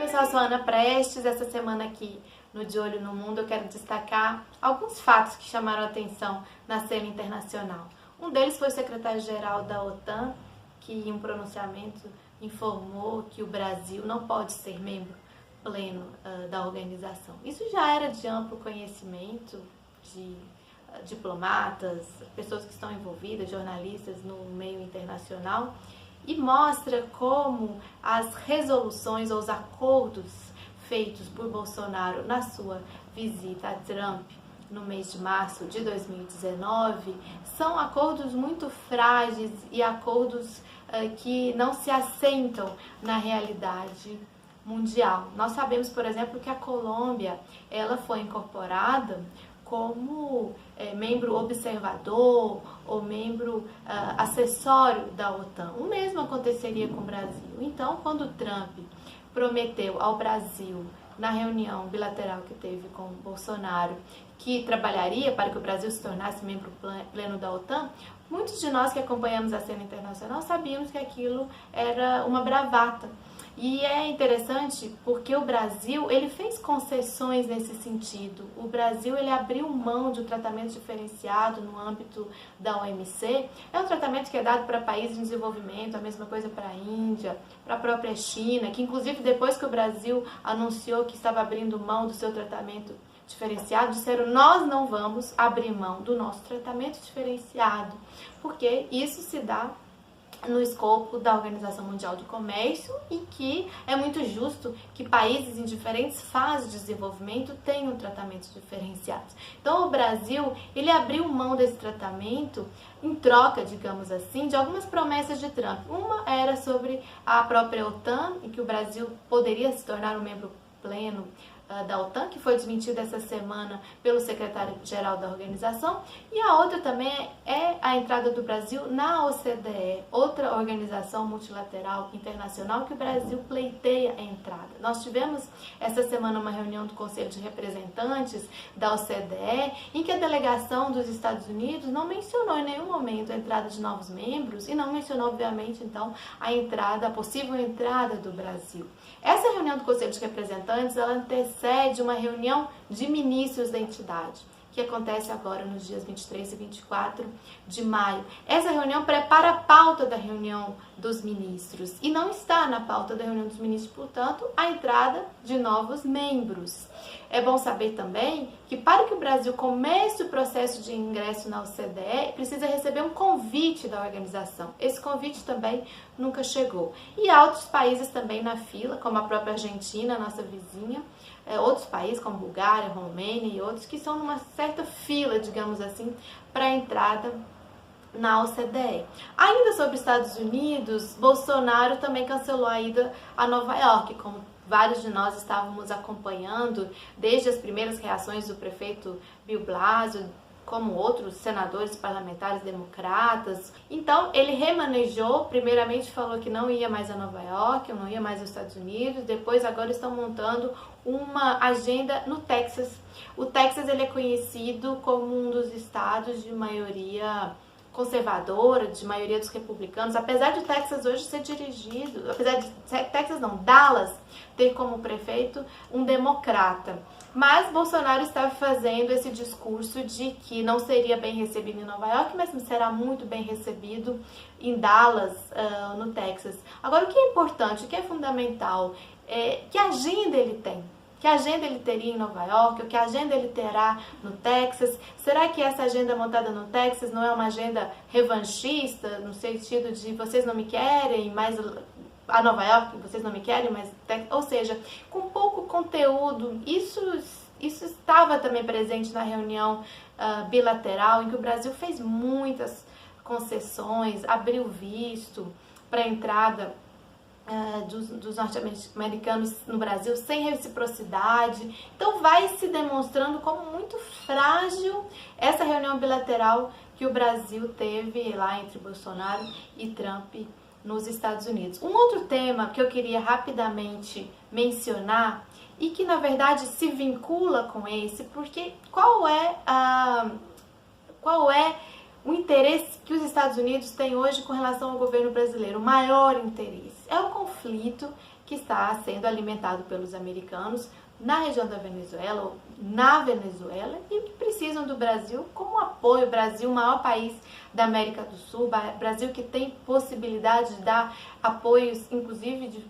sou a sua Ana Prestes. Essa semana aqui no De Olho no Mundo eu quero destacar alguns fatos que chamaram a atenção na cena internacional. Um deles foi o secretário-geral da OTAN, que em um pronunciamento informou que o Brasil não pode ser membro pleno da organização. Isso já era de amplo conhecimento de diplomatas, pessoas que estão envolvidas, jornalistas no meio internacional, e mostra como as resoluções ou os acordos feitos por Bolsonaro na sua visita a Trump no mês de março de 2019 são acordos muito frágeis e acordos que não se assentam na realidade mundial. Nós sabemos, por exemplo, que a Colômbia ela foi incorporada como membro observador ou membro acessório da OTAN. O mesmo aconteceria com o Brasil. Então, quando Trump prometeu ao Brasil, na reunião bilateral que teve com Bolsonaro, que trabalharia para que o Brasil se tornasse membro pleno da OTAN, muitos de nós que acompanhamos a cena internacional sabíamos que aquilo era uma bravata. E é interessante porque o Brasil, ele fez concessões nesse sentido. O Brasil, ele abriu mão de um tratamento diferenciado no âmbito da OMC. É um tratamento que é dado para países em desenvolvimento, a mesma coisa para a Índia, para a própria China, que inclusive depois que o Brasil anunciou que estava abrindo mão do seu tratamento diferenciado, disseram: nós não vamos abrir mão do nosso tratamento diferenciado, porque isso se dá no escopo da Organização Mundial do Comércio e que é muito justo que países em diferentes fases de desenvolvimento tenham tratamentos diferenciados. Então o Brasil, ele abriu mão desse tratamento em troca, digamos assim, de algumas promessas de Trump. Uma era sobre a própria OTAN, em que o Brasil poderia se tornar um membro pleno da OTAN, que foi desmentida essa semana pelo secretário-geral da organização, e a outra também é a entrada do Brasil na OCDE, outra organização multilateral internacional que o Brasil pleiteia a entrada. Nós tivemos essa semana uma reunião do Conselho de Representantes da OCDE, em que a delegação dos Estados Unidos não mencionou em nenhum momento a entrada de novos membros e não mencionou, obviamente, então, a possível entrada do Brasil. Essa reunião do Conselho de Representantes, ela antecede uma reunião de ministros da entidade, que acontece agora nos dias 23 e 24 de maio. Essa reunião prepara a pauta da reunião dos ministros e não está na pauta da reunião dos ministros, portanto, a entrada de novos membros. É bom saber também que para que o Brasil comece o processo de ingresso na OCDE, precisa receber um convite da organização. Esse convite também nunca chegou. E há outros países também na fila, como a própria Argentina, nossa vizinha, outros países como Bulgária, Romênia e outros que são numa certa fila, digamos assim, para a entrada na OCDE. Ainda sobre os Estados Unidos, Bolsonaro também cancelou a ida a Nova York, como vários de nós estávamos acompanhando desde as primeiras reações do prefeito Bill Blasio, como outros senadores parlamentares democratas. Então, ele remanejou, primeiramente falou que não ia mais a Nova York, não ia mais aos Estados Unidos, depois agora estão montando uma agenda no Texas. O Texas, ele é conhecido como um dos estados de maioria conservadora, de maioria dos republicanos, apesar de Texas hoje ser dirigido, apesar de Texas não, Dallas ter como prefeito um democrata. Mas Bolsonaro estava fazendo esse discurso de que não seria bem recebido em Nova York, mas será muito bem recebido em Dallas, no Texas. Agora, o que é importante, o que é fundamental, que agenda ele tem? Que agenda ele teria em Nova York, ou que agenda ele terá no Texas? Será que essa agenda montada no Texas não é uma agenda revanchista, no sentido de vocês não me querem, mas a Nova York, vocês não me querem, mas Texas? Ou seja, com pouco conteúdo. Isso estava também presente na reunião bilateral, em que o Brasil fez muitas concessões, abriu visto para a entrada dos norte-americanos no Brasil sem reciprocidade. Então vai se demonstrando como muito frágil essa reunião bilateral que o Brasil teve lá entre Bolsonaro e Trump nos Estados Unidos. Um outro tema que eu queria rapidamente mencionar e que na verdade se vincula com esse, porque qual é o interesse que os Estados Unidos têm hoje com relação ao governo brasileiro? O maior interesse é o conflito que está sendo alimentado pelos americanos na região da Venezuela, ou na Venezuela, e que precisam do Brasil como apoio. O Brasil, o maior país da América do Sul, Brasil que tem possibilidade de dar apoios, inclusive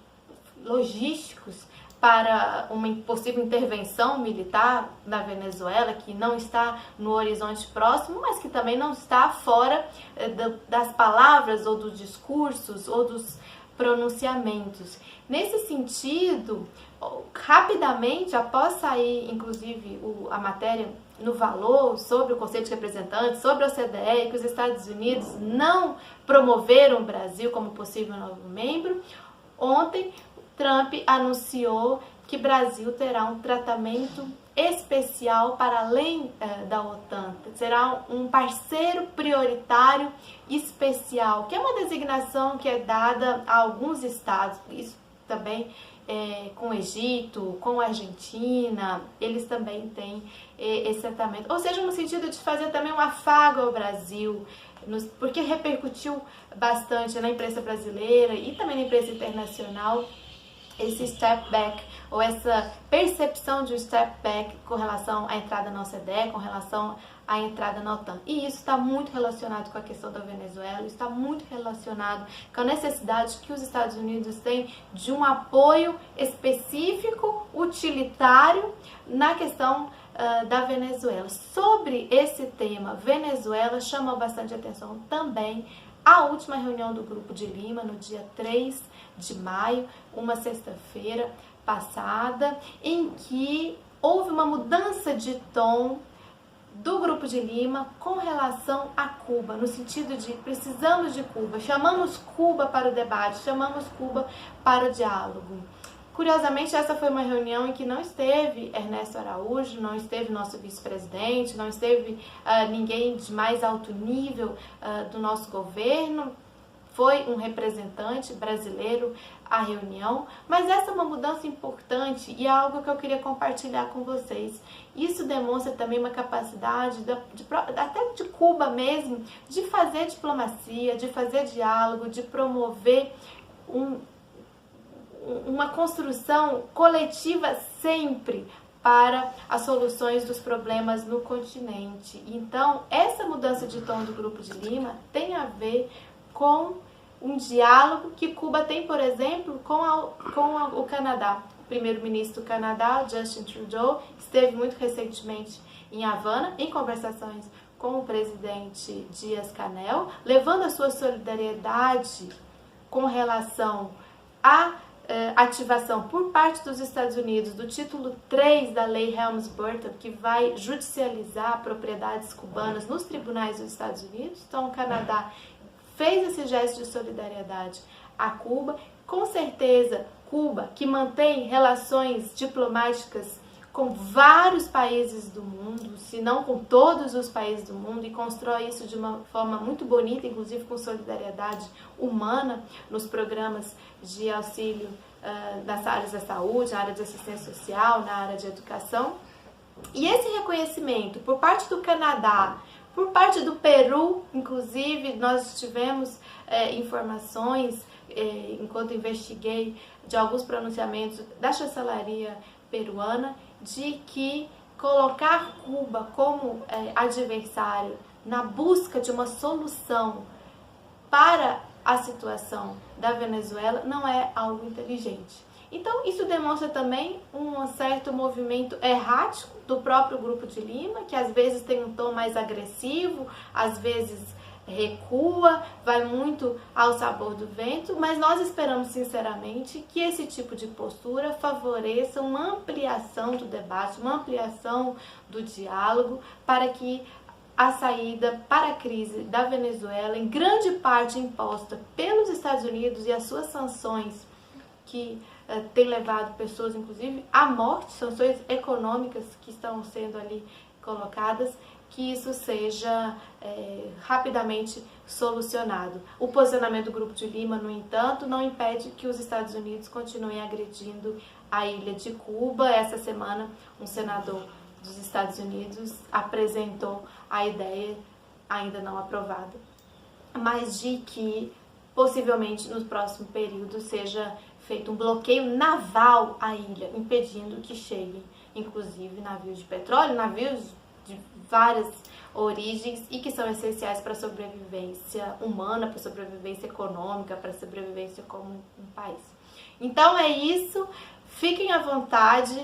logísticos, para uma possível intervenção militar na Venezuela, que não está no horizonte próximo, mas que também não está fora das palavras ou dos discursos ou dos pronunciamentos. Nesse sentido, rapidamente, após sair, inclusive, a matéria no Valor sobre o Conselho de Representantes, sobre a OCDE, que os Estados Unidos não promoveram o Brasil como possível novo membro, ontem Trump anunciou que o Brasil terá um tratamento especial para além da OTAN, será um parceiro prioritário especial, que é uma designação que é dada a alguns estados, isso também com o Egito, com a Argentina, eles também têm esse tratamento, ou seja, no sentido de fazer também um afago ao Brasil, porque repercutiu bastante na imprensa brasileira e também na imprensa internacional esse step back, ou essa percepção de um step back com relação à entrada na OCDE, com relação à entrada na OTAN. E isso está muito relacionado com a questão da Venezuela, está muito relacionado com a necessidade que os Estados Unidos têm de um apoio específico, utilitário, na questão da Venezuela. Sobre esse tema, Venezuela chama bastante atenção também a última reunião do Grupo de Lima, no dia 3 de maio, uma sexta-feira passada, em que houve uma mudança de tom do Grupo de Lima com relação a Cuba, no sentido de precisamos de Cuba, chamamos Cuba para o debate, chamamos Cuba para o diálogo. Curiosamente, essa foi uma reunião em que não esteve Ernesto Araújo, não esteve nosso vice-presidente, não esteve ninguém de mais alto nível do nosso governo, foi um representante brasileiro à reunião, mas essa é uma mudança importante e é algo que eu queria compartilhar com vocês. Isso demonstra também uma capacidade, até de Cuba mesmo, de fazer diplomacia, de fazer diálogo, de promover uma construção coletiva sempre para as soluções dos problemas no continente. Então, essa mudança de tom do Grupo de Lima tem a ver com um diálogo que Cuba tem, por exemplo, com o Canadá. O primeiro-ministro do Canadá, Justin Trudeau, esteve muito recentemente em Havana, em conversações com o presidente Dias-Canel, levando a sua solidariedade com relação à ativação por parte dos Estados Unidos do título 3 da lei Helms-Burton, que vai judicializar propriedades cubanas nos tribunais dos Estados Unidos. Então, o Canadá fez esse gesto de solidariedade a Cuba. Com certeza, Cuba, que mantém relações diplomáticas com vários países do mundo, se não com todos os países do mundo, e constrói isso de uma forma muito bonita, inclusive com solidariedade humana nos programas de auxílio nas áreas da saúde, na área de assistência social, na área de educação. E esse reconhecimento por parte do Canadá, por parte do Peru, inclusive, nós tivemos informações, enquanto investiguei, de alguns pronunciamentos da chancelaria peruana, de que colocar Cuba como adversário na busca de uma solução para a situação da Venezuela não é algo inteligente. Então, isso demonstra também um certo movimento errático do próprio Grupo de Lima, que às vezes tem um tom mais agressivo, às vezes recua, vai muito ao sabor do vento, mas nós esperamos sinceramente que esse tipo de postura favoreça uma ampliação do debate, uma ampliação do diálogo, para que a saída para a crise da Venezuela, em grande parte imposta pelos Estados Unidos e as suas sanções, que tem levado pessoas, inclusive, à morte, sanções econômicas que estão sendo ali colocadas, que isso seja rapidamente solucionado. O posicionamento do Grupo de Lima, no entanto, não impede que os Estados Unidos continuem agredindo a ilha de Cuba. Essa semana, um senador dos Estados Unidos apresentou a ideia, ainda não aprovada, mas de que possivelmente no próximo período seja feito um bloqueio naval à ilha, impedindo que cheguem, inclusive, navios de petróleo, navios de várias origens e que são essenciais para a sobrevivência humana, para a sobrevivência econômica, para a sobrevivência como um país. Então é isso, fiquem à vontade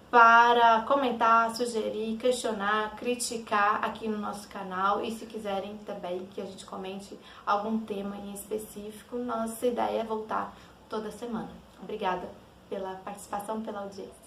para comentar, sugerir, questionar, criticar aqui no nosso canal, e se quiserem também que a gente comente algum tema em específico, nossa ideia é voltar toda semana. Obrigada pela participação, pela audiência.